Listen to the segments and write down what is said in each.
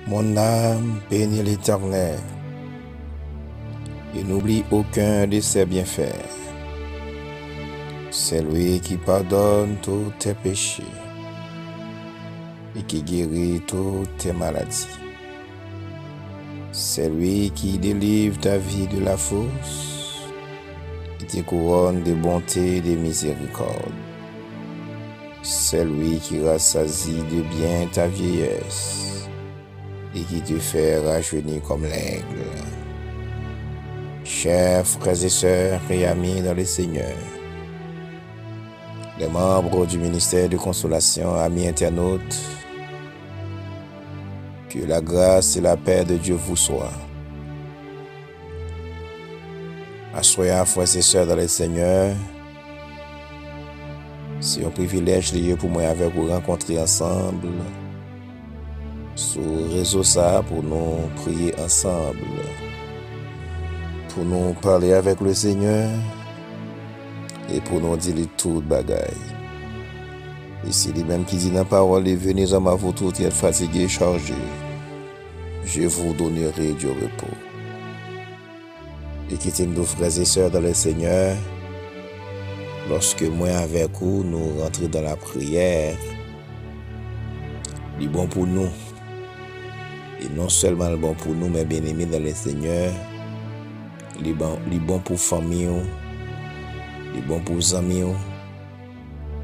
Mon âme bénit l'Éternel et n'oublie aucun de ses bienfaits. C'est lui qui pardonne tous tes péchés et qui guérit toutes tes maladies. C'est lui qui délivre ta vie de la fosse et te couronne de bonté et de miséricorde. C'est lui qui rassasie de bien ta vieillesse et qui te fait rajeunir comme l'aigle. Chers frères et sœurs et amis dans le Seigneur, les membres du ministère de consolation, amis internautes, que la grâce et la paix de Dieu vous soient. Assoyez, frères et sœurs dans le Seigneur, c'est un privilège lié pour moi avec vous rencontrer ensemble sur le réseau ça pour nous prier ensemble, pour nous parler avec le Seigneur et pour nous dire tout bagaille. Et c'est lui-même qui dit dans la parole, venez à vous tous qui êtes fatigués et chargés, je vous donnerai du repos. Et quittez-nous, frères et sœurs dans le Seigneur, lorsque moi avec vous, nous rentrons dans la prière, il est bon pour nous. Et non seulement le bon pour nous, mais bien aimés dans le Seigneur, il est bon pour la famille, il est bon pour les amis,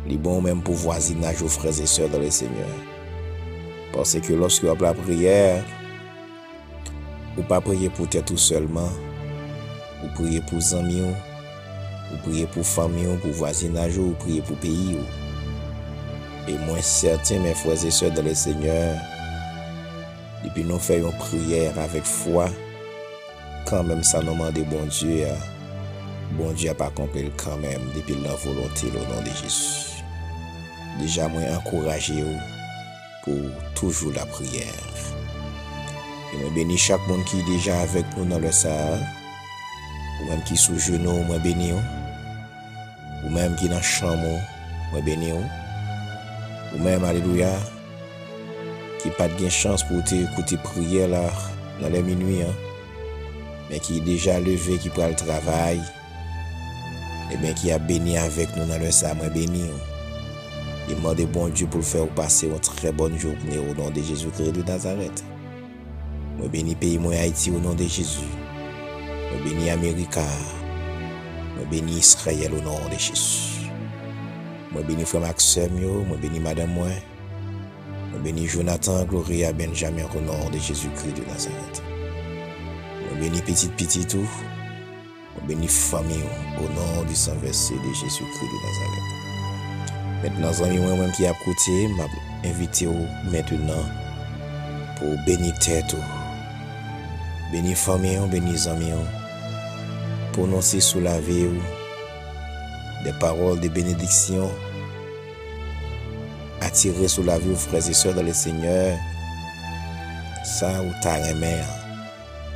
il est bon même pour voisinage aux frères et sœurs dans le Seigneur. Parce que lorsque vous avez la prière, vous ne pas prier pour tout seulement, vous priez pour les amis, vous priez pour la famille, pour le voisinage, vous priez pour le pays. Et moi, certain, mes frères et sœurs dans le Seigneur, depuis nous faisons une prière avec foi, quand même ça nous demande bon Dieu n'a pas compris quand même, depuis la volonté au nom de Jésus. Déjà, moi, encouragez vous pour toujours la prière. Et moi, bénis chaque monde qui est déjà avec nous dans le Sahara, ou même qui sous genou, moi, bénis ou même qui dans la chambre, moi, bénis ou même, alléluia, qui n'a pas de chance pour écouter prière là, dans les minuit, mais qui est déjà levé, qui prend le travail, et bien qui a béni avec nous dans le Sahara, moi, bénis. Et demande bon Dieu pour le faire passer une très bonne journée au nom de Jésus-Christ de Nazareth. Moi bénis pays moi Haïti au nom de Jésus. Moi bénis Amérique. Moi bénis Israël au nom de Jésus. Moi bénis frère Maxime, moi bénis madame moi. Moi bénis Jonathan, Gloria, Benjamin au nom de Jésus-Christ de Nazareth. Moi bénis petit tout. Moi bénis famille au nom du sang versé de Jésus-Christ de Nazareth. Maintenant, amis, moi-même qui a écouté, m'a invité maintenant pour bénir tête, bénir famille, bénir amis, pour nous sous la vie, des paroles de bénédiction, attirer sous la vie aux frères et sœurs dans le Seigneur, ça ou ta remède,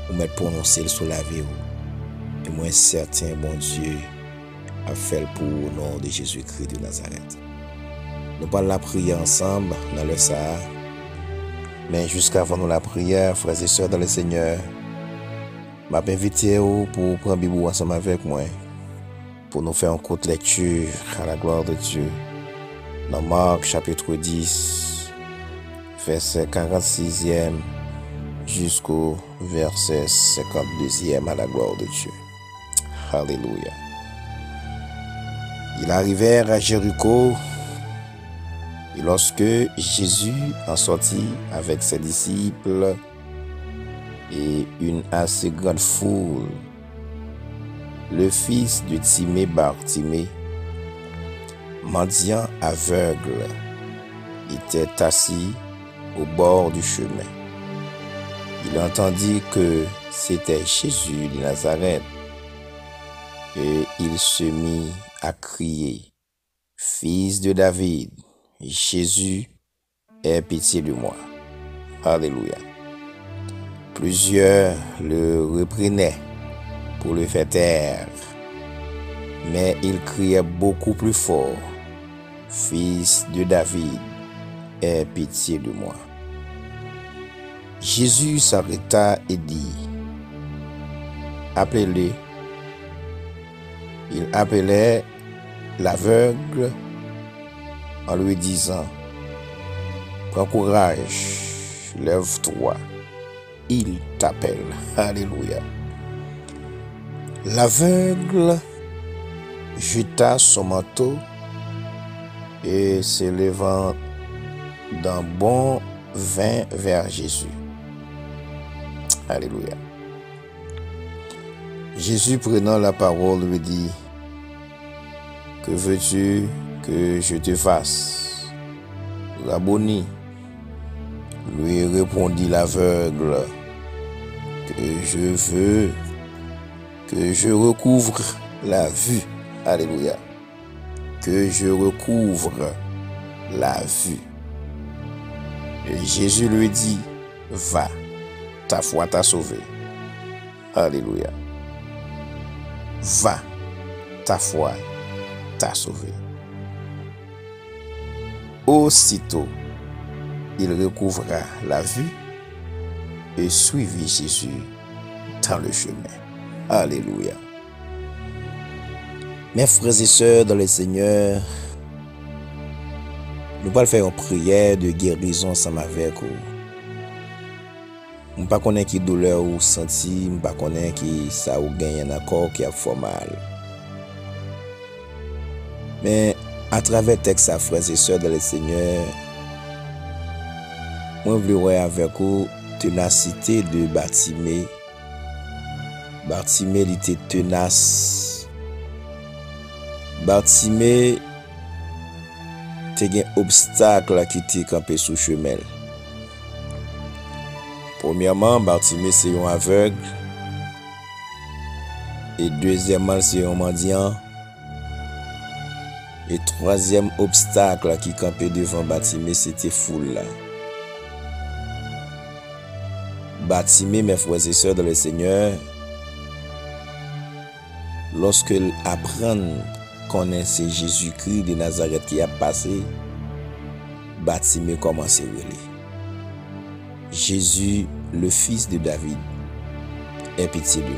ou mettre prononcer sous la vie, et moi certain, bon Dieu, a fait pour au nom de Jésus-Christ de Nazareth. Nous parlons la prière ensemble dans le Sahara. Mais jusqu'avant nous la prière, frères et sœurs dans le Seigneur, je m'invite pour prendre Bible ensemble avec moi, pour nous faire une courte lecture à la gloire de Dieu. Dans Marc chapitre 10, verset 46e jusqu'au verset 52e à la gloire de Dieu. Alléluia. Ils arrivèrent à Jéricho. Et lorsque Jésus en sortit avec ses disciples et une assez grande foule, le fils de Timée Bartimée, mendiant aveugle, était assis au bord du chemin. Il entendit que c'était Jésus de Nazareth et il se mit à crier, « Fils de David, Jésus, aie pitié de moi. » Alléluia. Plusieurs le reprenaient pour le faire taire, mais il criait beaucoup plus fort, « Fils de David, aie pitié de moi. » Jésus s'arrêta et dit, appelez-le. Il appelait l'aveugle en lui disant, prends courage, lève-toi, il t'appelle. Alléluia. L'aveugle jeta son manteau et s'élevant d'un bond vint vers Jésus. Alléluia. Jésus prenant la parole lui dit, que veux-tu que je te fasse? Rabboni, lui répondit l'aveugle, que je veux que je recouvre la vue. Alléluia. Que je recouvre la vue. Et Jésus lui dit, va, ta foi t'a sauvé. Alléluia. Va, ta foi t'a sauvé. Aussitôt, il recouvra la vue et suivit Jésus dans le chemin. Alléluia. Mes frères et sœurs dans le Seigneur, nous allons faire une prière de guérison ensemble avec vous. Je ne sais pas qui douleur ou senti, je ne sais pas qui ça ou gagne un corps qui a fait mal. Mais à travers le texte, frères et sœurs dans le Seigneur, moi je veux voir avec vous ténacité de Bartimée. Bartimée il était tenace. Bartimée était un obstacle qui était campé sous chemin. Premièrement, Bartimée c'est un aveugle. Et deuxièmement, c'est un mendiant. Et troisième obstacle qui campait devant Bartimée, c'était foule. Bartimée, mes frères et sœurs dans le Seigneur, lorsque apprend qu'on est c'est Jésus-Christ de Nazareth qui a passé, Bartimée commence à hurler. Jésus, le fils de David, aie pitié de moi.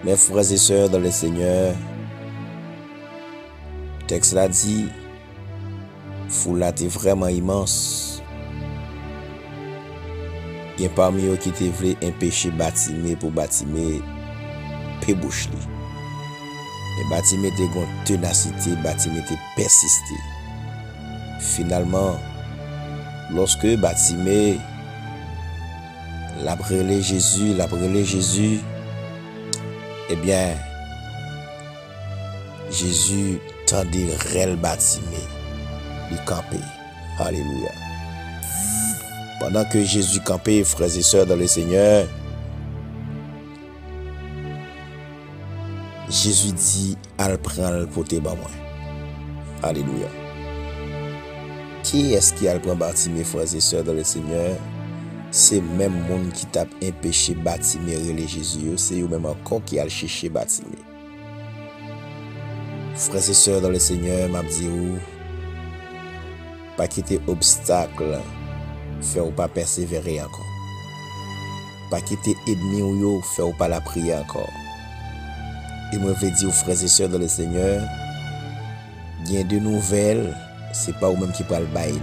Mes frères et sœurs dans le Seigneur, le texte l'a dit, foule là était vraiment immense. Il y a parmi eux qui te voulaient empêcher Bartimée pour Bartimée pébouche li. Et Bartimée était une ténacité, Bartimée était persisté. Finalement, lorsque Bartimée l'a brûlé Jésus, eh bien, Jésus tendait réel Bartimée, il campait. Alléluia. Pendant que Jésus campait, frères et sœurs dans le Seigneur, Jésus dit, al prendre pour te ba moi. Alléluia. Qui est-ce qui a pris Bartimée, frères et sœurs dans le Seigneur? C'est même monde qui t'a empêché Bartimée relé Jésus, c'est eux même encore qui a cherché Bartimée. Frères et sœurs dans le Seigneur, m'a dit ou pas quitter obstacle, faire ou pas persévérer encore. Pas quitter ennemi ou yo, faire ou pas la prière encore. Et moi je veux dire aux frères et sœurs dans le Seigneur, il y a de nouvelles, c'est pas ou même qui parle bail.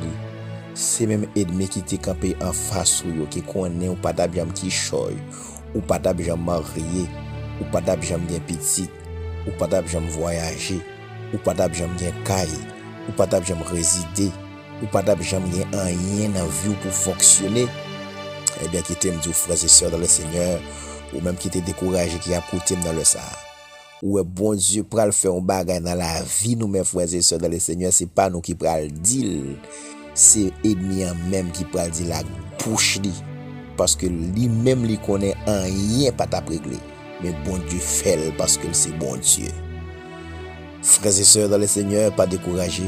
C'est même ennemi qui t'est campé en face ou yo, qui connaît ou pas d'abjam qui choy, ou pas d'abjam marié, ou pas d'abjam bien petit, ou pas d'abjam voyager, ou pas d'abjam bien caille, ou pas d'abjam résider, ou pas d'abjam bien rien dans vie pour fonctionner. Eh bien, qui t'aime dire frères et sœurs dans le Seigneur, ou même qui t'est découragé, qui a coûté dans le Sahara. Ou bon Dieu pral faire un bagage dans la vie nous mes frères et sœurs dans le Seigneur, c'est pas nous qui pral dire, c'est ennemi même qui pral dire la bouche li, parce que lui même lui connaît rien pas t'a réglé, mais bon Dieu fait parce que c'est bon Dieu. Frères et sœurs dans le Seigneur, pas découragé.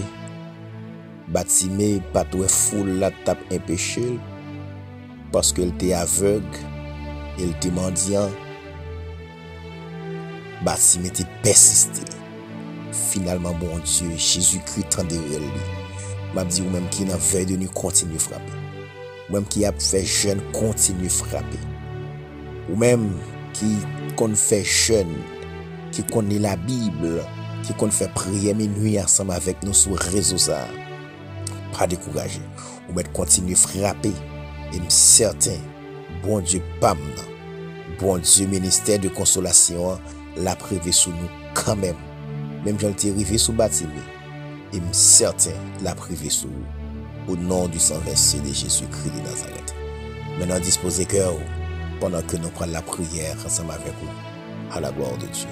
Bartimée pas tout foule la tape empêché parce qu'il était aveugle, il était mendiant. Bartimée était persisté. Finalement, bon Dieu, Jésus-Christ tendait lui. M'a dit ou même qui n'a veille de nous continue frapper. Même qui a fait jeune, continue frapper. Ou même qui qu'on fait jeune, qui connaît la Bible, qui qu'on fait prier minuit ensemble avec nous sur réseau ça. Pas décourager. Ou même continue frapper. Et certain, bon Dieu pam, bon Dieu ministère de consolation, la privé sous nous quand même. Même j'en t'ai arrivé sous bâtiment. Et certain, la privé sous nous. Au nom du sang versé de Jésus-Christ de Nazareth. Maintenant, disposez cœur pendant que nous prenons la prière ensemble avec vous. À la gloire de Dieu.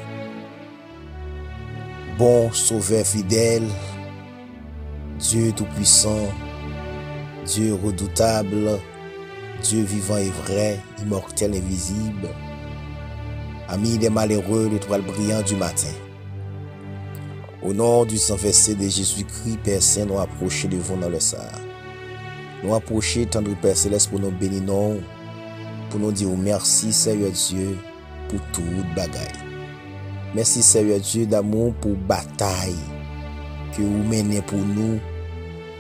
Bon sauveur fidèle, Dieu tout-puissant, Dieu redoutable, Dieu vivant et vrai, immortel et visible, ami des malheureux, l'étoile brillante du matin. Au nom du sang versé de Jésus-Christ, Père Saint, nous approchons de vous dans le sang. Nous approchons, tendre Père Céleste, pour nous bénir, pour nous dire merci, Seigneur Dieu, pour toute bagaille. Merci, Seigneur Dieu, d'amour pour bataille que vous menez pour nous.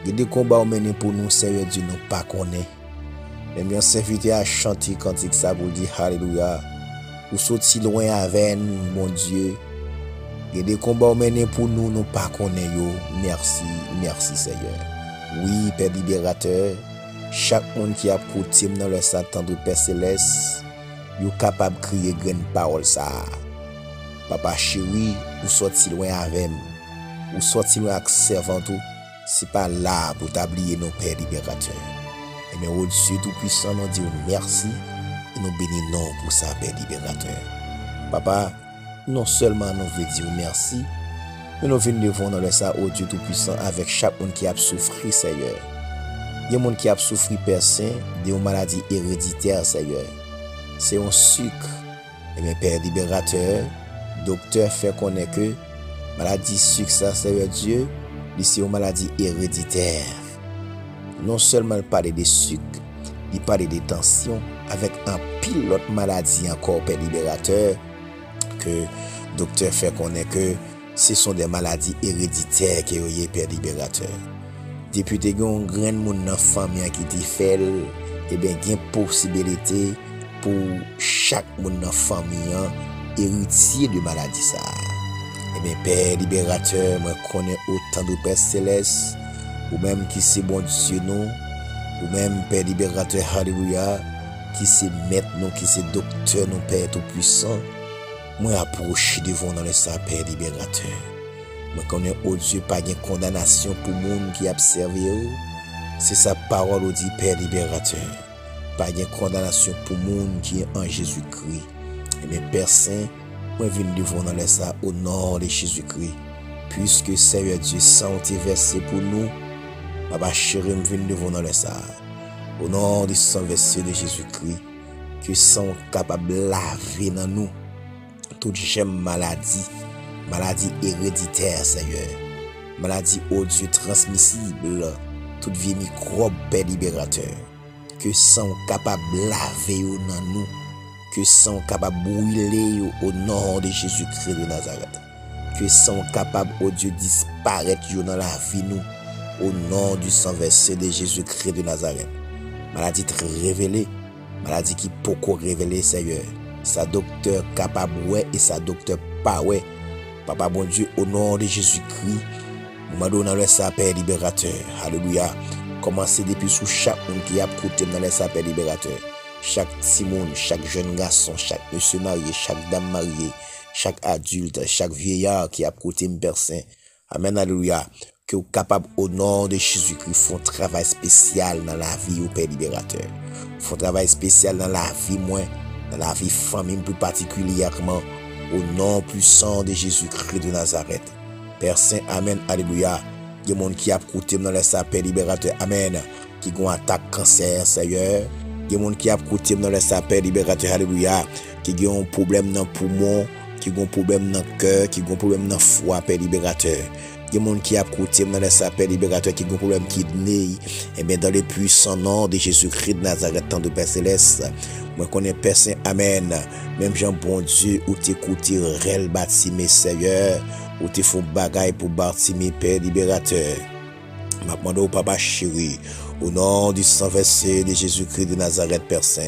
Il y a des combats que vous menez pour nous, Seigneur Dieu, nous pas connaît. Mais bien, serviteur à chanter quand il ça vous dit Alléluia. Vous sortez loin avec nous, mon Dieu. Il y a des combats que vous menez pour nous, nous pas connaît. Merci, merci, Seigneur. Oui, Père libérateur, chaque monde qui a écouté dans le Satan de Père Céleste, est capable de crier grande parole ça. Papa chéri, ou sorti loin avec nous, ou sorti loin avec servant tout, c'est pas là pour t'oublier nos Père libérateur. Et mais au Dieu tout-puissant, nous disons merci et nous bénissons pour ça, Père libérateur. Papa, non seulement nous voulons dire merci, mais nous venons devant dans le ça au Dieu tout-puissant avec chaque monde qui a souffert, Seigneur. Il y a des gens qui a souffert, Père Saint, de maladies héréditaires, Seigneur. C'est un sucre. Et mes Père libérateur, docteur fait connaître que maladie sucre, ça, Seigneur Dieu, c'est une maladie héréditaire. Non seulement il parle de sucre, il parle de tension, avec un pilote maladie encore, Père libérateur, que docteur fait connaître que ce sont des maladies héréditaires qui ont Père libérateur. Depuis que vous avez un grand monde dans la famille qui te fait, et bien, il y a une possibilité pour chaque monde dans la famille héritier de maladie ça. Et bien, Père libérateur, moi connais autant de Père Céleste, ou même qui c'est bon Dieu nous, ou même Père libérateur, Alléluia, qui c'est maître nous, qui c'est docteur nous, Père tout-puissant. Moi approche devant dans le sang, Père libérateur. Moi connais au Dieu pas de condamnation pour monde qui observe. C'est sa parole dit Père libérateur. Pas de condamnation pour monde qui est en Jésus-Christ. Et mes Père Saint, moi viens devant dans le sang au nom de Jésus-Christ. Puisque Seigneur Dieu sang est versé pour nous, Papa chéri, me viens devant dans le sang. Au nom du sang versé de Jésus-Christ, que sang capable de laver dans nous toute j'aime maladie héréditaire, Seigneur, maladie au Dieu transmissible, toute vie microbe, Père libérateur, que sang capable de laver dans nous, que sang capable de brûler au nom de Jésus-Christ de Nazareth, que sang capable, au Dieu, disparaître dans la vie nous, au nom du sang versé de Jésus-Christ de Nazareth. Maladie très révélée, maladie qui peut révéler, Seigneur. Sa docteur capable ouais et sa docteur pas ouais. Papa bon Dieu, au nom de Jésus-Christ, nous donnons le sang Père libérateur. Alléluia. Commencez depuis sous chaque monde qui a écouté dans le sang Père libérateur. Chaque petit monde, chaque jeune garçon, chaque monsieur marié, chaque dame mariée, chaque adulte, chaque vieillard qui a écouté Père Saint. Amen, alléluia. Que vous capable au nom de Jésus-Christ font un travail spécial dans la vie au Père libérateur. Font un travail spécial dans la vie moins. Dans la vie famille plus particulièrement au nom puissant de Jésus-Christ de Nazareth. Père Saint, amen, alléluia. Il y a des gens qui a écouté dans le sapin libérateur, amen, qui ont attaque cancer, Seigneur. Il y a des gens qui a écouté dans le sapin libérateur, alléluia, qui ont un problème dans le poumon, qui ont un problème dans le cœur, qui ont un problème dans le foie, Père libérateur. Il y a des gens qui a écouté dans le sapin libérateur, qui ont un problème kidney, et bien dans le puissant nom de Jésus-Christ de Nazareth, tant de Père Céleste. Moi connais Père Saint, amen. Même Jean bon Dieu, ou t'écouter réel bâtiment, Seigneur, ou t'es font bagaille pour bâtiment, Père libérateur. M'a demandé au Papa chéri, Au nom du sang versé de Jésus-Christ de Nazareth, Père Saint,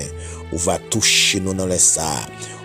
on va toucher nous dans les ça.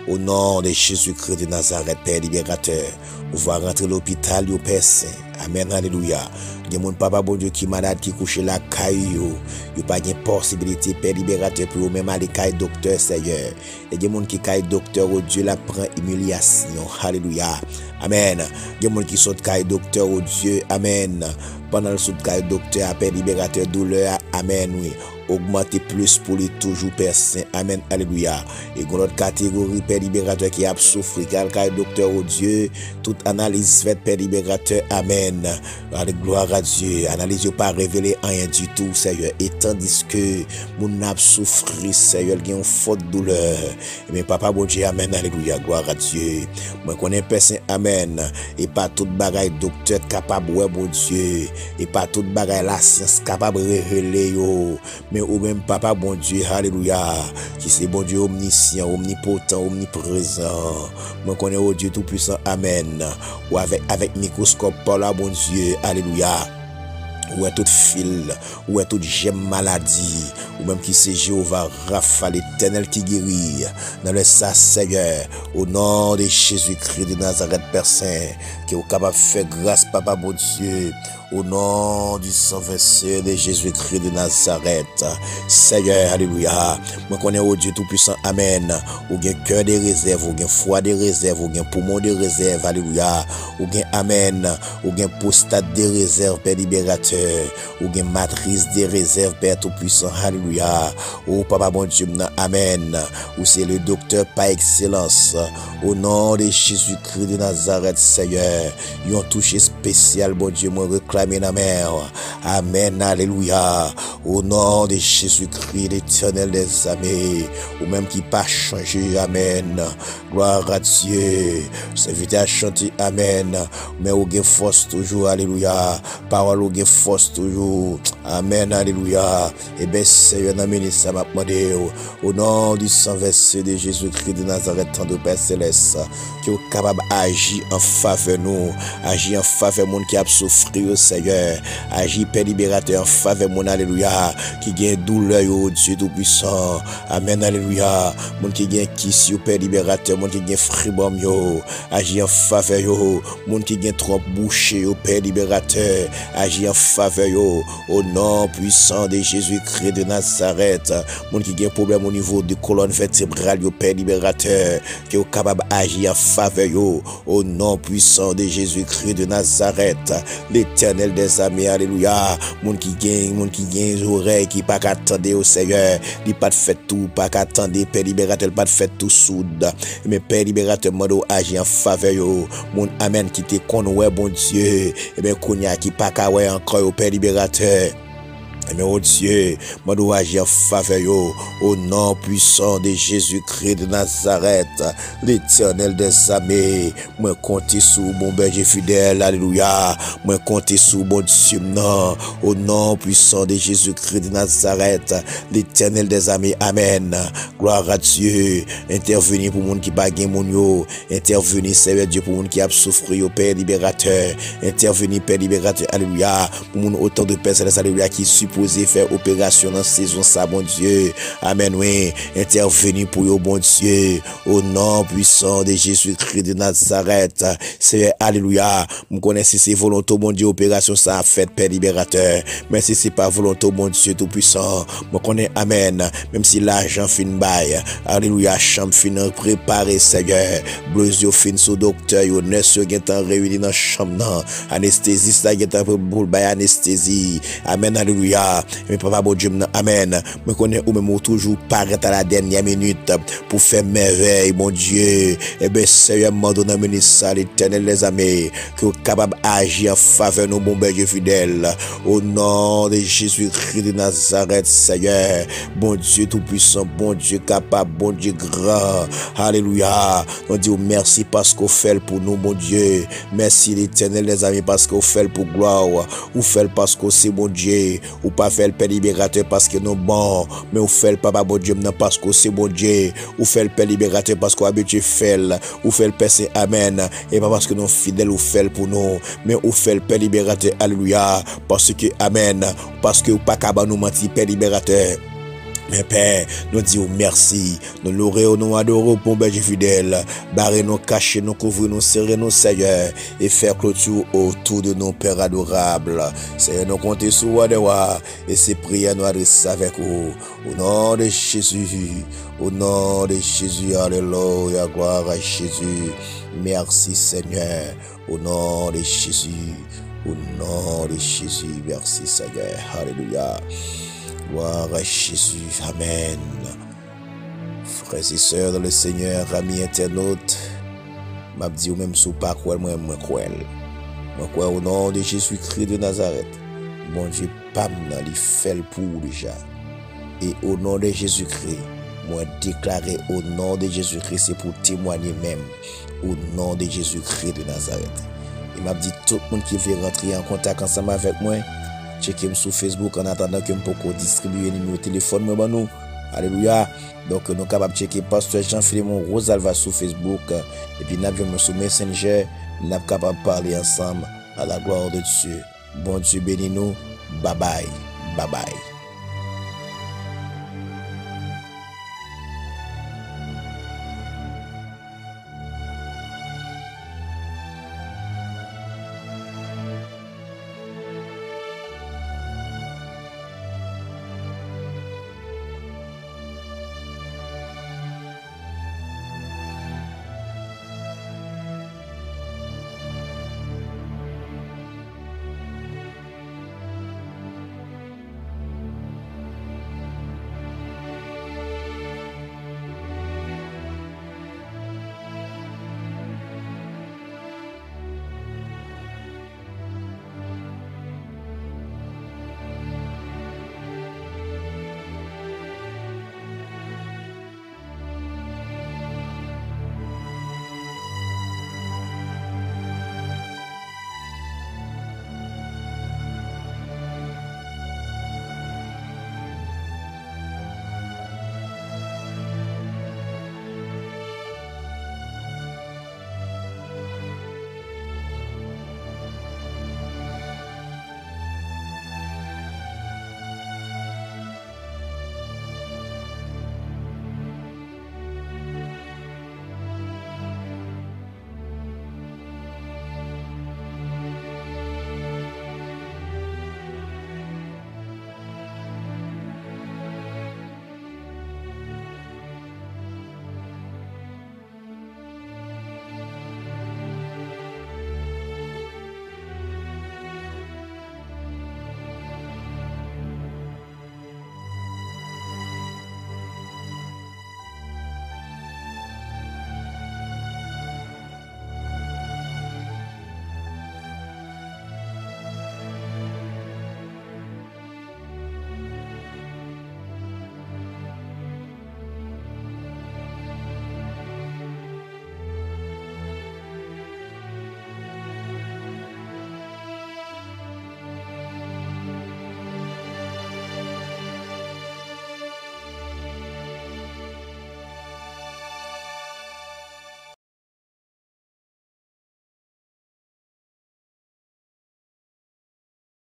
Au nom de Jésus-Christ de Nazareth, Père libérateur, on va rentrer l'hôpital, au Père Saint. Amen, alléluia. Il y a mon papa, bon Dieu, qui est malade, qui couche la caille, il n'y a pas de possibilité, Père libérateur, pour même aller caille docteur, Seigneur. Il y a des gens qui caille docteur, oh Dieu, la prend humiliation. Alléluia. Amen. Il y a des gens qui sont caille docteur, oh Dieu. Amen. Pendant le saut caille docteur, Père libérateur, douleur. Amen, oui. Augmenter plus pour lui toujours, Père Saint. Amen. Alléluia. Et dans notre catégorie, Père libérateur, qui a souffert, caille docteur, oh Dieu, toute analyse faite, Père libérateur. Amen. Avec gloire à Dieu. Analyse pas révélé rien du tout, Seigneur. Et tandis que mon âme souffre, Seigneur, il y a une faute douleur. Mais papa, bon Dieu, Amen. Alléluia. Gloire à Dieu. Moi, connais Père Saint. Amen. Et pas toute bagaille docteur capable, ouais, bon Dieu. Et pas toute bagaille la science capable de révéler, yo. Mais au même papa, bon Dieu, alléluia, qui c'est bon Dieu omniscient, omnipotent, omniprésent. Moi connais au Dieu tout-puissant, amen. Ou avec microscope, par là, bon Dieu, alléluia. Ou est tout fil, ou est tout gemme maladie, ou même qui c'est Jéhovah Rapha, l'Éternel qui guérit. Dans le sang, Seigneur, au nom de Jésus-Christ de Nazareth, Père Saint, qui est capable de faire grâce, Papa, bon Dieu. Au nom du sang versé de Jésus-Christ de Nazareth. Seigneur, alléluia. Moi connais au Dieu tout-puissant, amen. Ou bien cœur de réserve, ou bien foi de réserve, ou bien poumon de réserve, alléluia. Ou bien amen. Ou bien prostate de réserve, Père libérateur. Ou bien matrice de réserve, Père tout-puissant, alléluia. Oh Papa bon Dieu, amen. Ou c'est le docteur par excellence. Au nom de Jésus-Christ de Nazareth, Seigneur. Ils ont touché spécial, bon Dieu, moi réclame la mer. Amen, alléluia. Au nom de Jésus-Christ, l'Éternel des armées, ou même qui pas changé, amen. Gloire à Dieu. S'inviter à chanter, amen. Mais au gain force toujours, alléluia. Parole au gain force toujours, amen, alléluia. Et bien, Seigneur, amène ça m'a demandé. Au nom du sang versé de Jésus-Christ de Nazareth, tant de Père Céleste, qui est capable d'agir en faveur nous, agir en faveur monde qui a souffert, Seigneur, agir Père libérateur en faveur mon alléluia, qui gagne douleur au Dieu tout-puissant, amen, alléluia, mon qui gagne kiss Père libérateur, mon qui gagne fribom yo, agir en faveur yo, mon qui gagne trop bouché au Père libérateur, agir en faveur yo, au nom puissant de Jésus-Christ de Nazareth, mon qui gagne problème au niveau de colonne vertébrale au Père libérateur, qui est capable d'agir en faveur yo, au nom puissant de Jésus-Christ de Nazareth, l'Éternel des armées, alléluia. Moun qui gagne les oreilles, qui pas qu'attendre au Seigneur, il pas de fait tout, pas qu'attendre, Père libérateur, pas de fait tout soude. Mais Père libérateur, mando agit en faveur yo. Moun amen qui te connaît, bon Dieu. Et bien, kounya qui pas qu'à ouais encore au Père libérateur. Mais oh Dieu, moi dois agir en faveur au nom puissant de Jésus-Christ de Nazareth, l'Éternel des armées. Moi compter sur mon berger fidèle, alléluia. Moi compter sur mon Dieu, non, au nom puissant de Jésus-Christ de Nazareth, l'Éternel des armées, amen. Gloire à Dieu. Intervenir pour monde qui bague mon yo, intervenir Seigneur Dieu pour monde qui a souffert au Père libérateur, intervenir Père libérateur, alléluia. Pour monde autant de personnes, alléluia, qui supposé faire opération dans saison ça, bon Dieu. Amen, oui. Intervenir pour eux, bon Dieu. Au nom puissant de Jésus-Christ de Nazareth. C'est alléluia. Je connais si c'est volonté, bon Dieu, opération ça a fait, Père libérateur. Mais si c'est pas volonté, bon Dieu, tout puissant. Je connais, amen. Même si l'argent fin bail. Alléluia. Chambre fin préparé, Seigneur. Blouse fin sous docteur, yo nurse yo gen réuni dans chambre. Anesthésiste là gen pour bail anesthésie. Amen, alléluia. Mais papa bon Dieu, amen. Me connais ou même toujours paraître à la dernière minute pour faire merveille, mon Dieu. Et bien, Seigneur, m'a donné ça, l'Éternel les amis, qui est capable d'agir en faveur de nos bons bergers fidèles. Au nom de Jésus-Christ de Nazareth, Seigneur, bon Dieu tout-puissant, bon Dieu capable, bon Dieu grand. Alléluia. On dit merci parce qu'on fait pour nous, mon Dieu. Merci l'Éternel les amis parce qu'on fait pour gloire. Ou fait parce que c'est mon Dieu. Ou pas fait le Père libérateur parce que nous bon, mais ou fait le Papa bon Dieu parce que c'est bon Dieu, ou fait le Père libérateur parce qu'on habitué fait, ou fait le Père c'est Amen, et pas parce que nous fidèles ou fait pour nous, mais ou fait le Père libérateur, alléluia, parce que Amen, parce que ou pas capable nous mentir Père libérateur. Mais Père, nous disons merci, nous louons, nous adorons pour berger fidèle, barrer nous, cacher nous, couvrir nous, serrer nous, Seigneur, et faire clôture autour de nos Père adorables. Seigneur, nous comptons sur Wadewa, et ces prières nous adressent avec vous. Au nom de Jésus, au nom de Jésus, alléluia, gloire à Jésus. Merci Seigneur, au nom de Jésus, au nom de Jésus, merci Seigneur, alléluia. Gloire à Jésus, amen. Frères et sœurs dans le Seigneur, amis internautes, m'a dit ou même sous pas quoi, moi crois au nom de Jésus-Christ de Nazareth. Bon Dieu, pas m'nan li fait pour déjà. Et au nom de Jésus-Christ, moi déclarer au nom de Jésus-Christ, c'est pour témoigner même au nom de Jésus-Christ de Nazareth. Il m'a dit tout le monde qui veut rentrer en contact ensemble avec moi, checkez-moi sur Facebook en attendant que je puisse distribuer le numéro de téléphone. Nous. Alléluia. Donc, nous sommes capables de checker Pasteur Jean-Philémon Rosalva sur Facebook. Et puis, nous avons sur Messenger. Nous sommes capables de parler ensemble à la gloire de Dieu. Bon Dieu bénis nous. Bye bye. Bye bye.